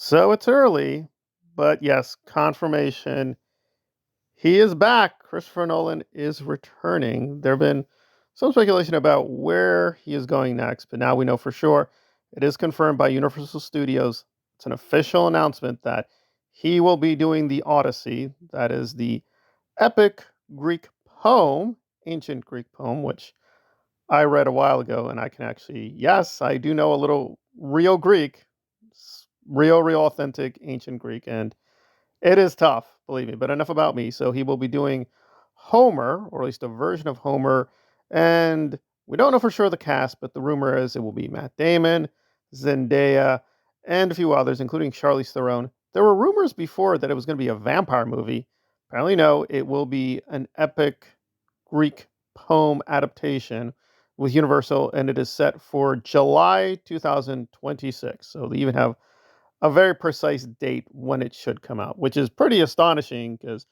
So it's early, but yes, confirmation. He is back. Christopher Nolan is returning. There have been some speculation about where he is going next, but now we know for sure. It is confirmed by Universal Studios. It's an official announcement that he will be doing the Odyssey. That is the epic Greek poem, ancient Greek poem, which I read a while ago, and I can actually, yes, I do know a little real Greek, real, authentic ancient Greek, and it is tough, believe me. But enough about me. So he will be doing Homer, or at least a version of Homer, and we don't know for sure the cast, but the rumor is it will be Matt Damon, Zendaya, and a few others, including Charlize Theron. There were rumors before that it was going to be a vampire movie. Apparently, no, it will be an epic Greek poem adaptation with Universal, and it is set for July 2026. So they even have a very precise date when it should come out, which is pretty astonishing because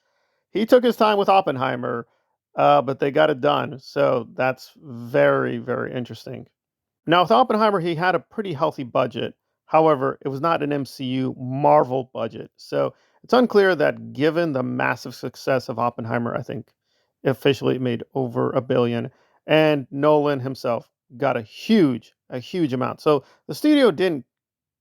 he took his time with Oppenheimer, but they got it done. So that's very interesting. Now, with Oppenheimer, he had a pretty healthy budget. However, it was not an MCU Marvel budget. So it's unclear that given the massive success of Oppenheimer, I think officially it made over a billion, and Nolan himself got a huge amount. So the studio didn't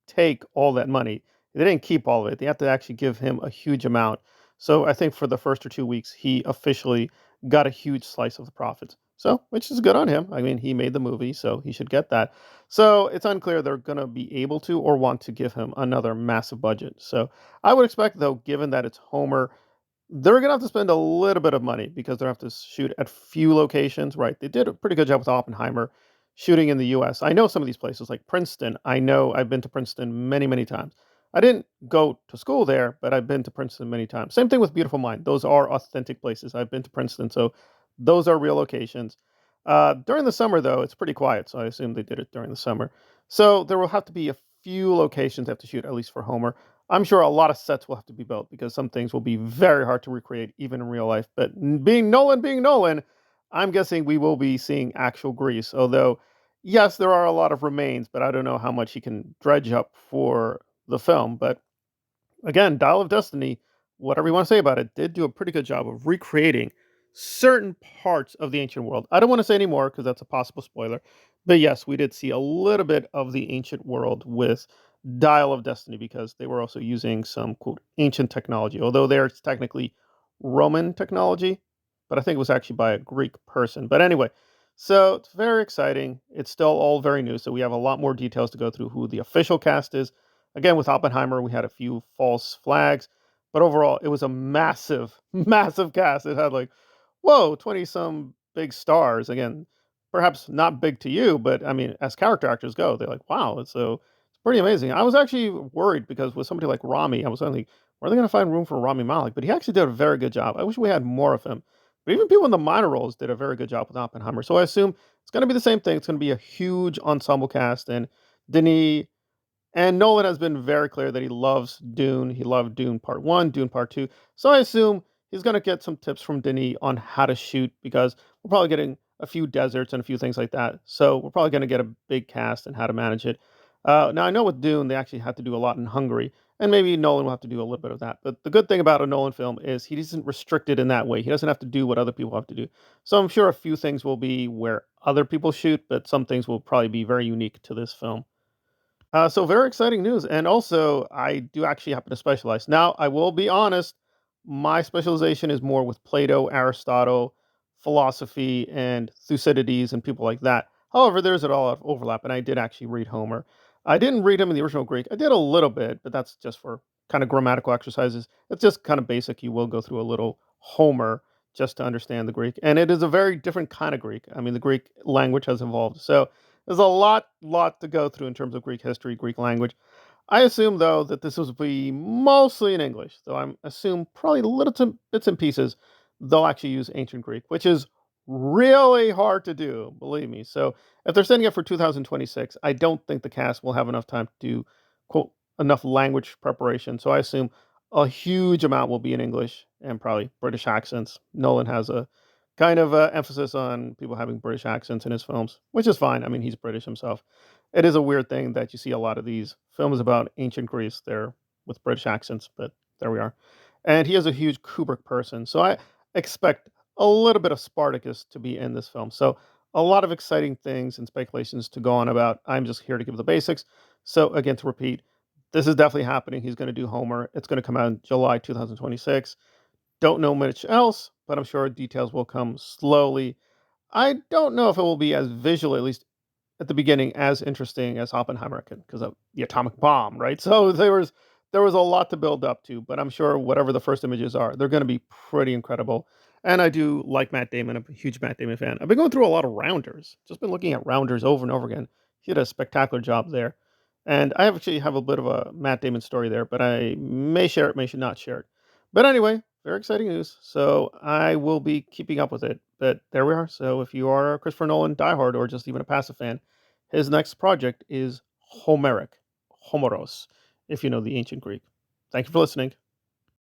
take all that money. They didn't keep all of it. They have to actually give him a huge amount. So I think for the first or 2 weeks, he officially got a huge slice of the profits. So, which is good on him. I mean, he made the movie, so he should get that. So it's unclear they're going to be able to or want to give him another massive budget. So I would expect, though, given that it's Homer, they're going to have to spend a little bit of money because they have to shoot at few locations, right? They did a pretty good job with Oppenheimer shooting in the US. I know some of these places like Princeton. I know I've been to Princeton many times. I didn't go to school there, but I've been to Princeton many times. Same thing with Beautiful Mind. Those are authentic places. I've been to Princeton, so those are real locations. During the summer, though, it's pretty quiet, so I assume they did it during the summer. So there will have to be a few locations they have to shoot, at least for Homer. I'm sure a lot of sets will have to be built because some things will be very hard to recreate even in real life. But being Nolan, I'm guessing we will be seeing actual Greece. Although, yes, there are a lot of remains, but I don't know how much he can dredge up for the film. But again, Dial of Destiny, whatever you want to say about it, did do a pretty good job of recreating certain parts of the ancient world. I don't want to say any more because that's a possible spoiler. But yes, we did see a little bit of the ancient world with Dial of Destiny because they were also using some quote ancient technology, although there's technically Roman technology, but I think it was actually by a Greek person. But anyway, so it's very exciting. It's still all very new, so we have a lot more details to go through who the official cast is. Again, with Oppenheimer, we had a few false flags, but overall, it was a massive, massive cast. It had like, whoa, 20 some big stars. Again, perhaps not big to you, but I mean, as character actors go, they're like, wow, it's pretty amazing. I was actually worried because with somebody like Rami, I was thinking, where are they going to find room for Rami Malek? But he actually did a very good job. I wish we had more of him. But even people in the minor roles did a very good job with Oppenheimer. So I assume it's going to be the same thing. It's going to be a huge ensemble cast. And Denis and Nolan has been very clear that he loves Dune. He loved Dune Part 1, Dune Part 2. So I assume he's going to get some tips from Denis on how to shoot because we're probably getting a few deserts and a few things like that. So we're probably going to get a big cast and how to manage it. Now, I know with Dune, they actually had to do a lot in Hungary, and maybe Nolan will have to do a little bit of that. But the good thing about a Nolan film is he isn't restricted in that way. He doesn't have to do what other people have to do. So I'm sure a few things will be where other people shoot, but some things will probably be very unique to this film. So very exciting news, and also I do actually happen to specialize. Now, I will be honest, my specialization is more with Plato, Aristotle, philosophy, and Thucydides, and people like that. However, there's a lot of overlap, and I did actually read Homer. I didn't read him in the original Greek. I did a little bit, but that's just for kind of grammatical exercises. It's just kind of basic. You will go through a little Homer just to understand the Greek, and it is a very different kind of Greek. I mean, the Greek language has evolved, so there's a lot to go through in terms of Greek history, Greek language. I assume though that this will be mostly in English, though I'm assume probably bits and pieces they'll actually use ancient Greek, which is really hard to do, believe me. So if they're setting it for 2026, I don't think the cast will have enough time to do quote enough language preparation. So I assume a huge amount will be in English and probably British accents. Nolan has a kind of emphasis on people having British accents in his films, which is fine. I mean, he's British himself. it is a weird thing that you see a lot of these films about ancient Greece. They're with British accents, but there we are. And he is a huge Kubrick person, so I expect a little bit of Spartacus to be in this film. So a lot of exciting things and speculations to go on about. I'm just here to give the basics. So again, to repeat, this is definitely happening. He's going to do Homer. It's going to come out in July 2026. Don't know much else, but I'm sure details will come slowly. I don't know if it will be as visual, at least at the beginning, as interesting as Oppenheimer can because of the atomic bomb, right? So there was a lot to build up to, but I'm sure whatever the first images are, they're going to be pretty incredible. And I do like Matt Damon. I'm a huge Matt Damon fan. I've been going through a lot of Rounders. Just been looking at Rounders over and over again. He did a spectacular job there. And I actually have a bit of a Matt Damon story there, but I may share it, may should not share it. But anyway, very exciting news. So I will be keeping up with it. But there we are. So if you are a Christopher Nolan diehard or just even a passive fan, his next project is Homeric, Homeros, if you know the ancient Greek. Thank you for listening.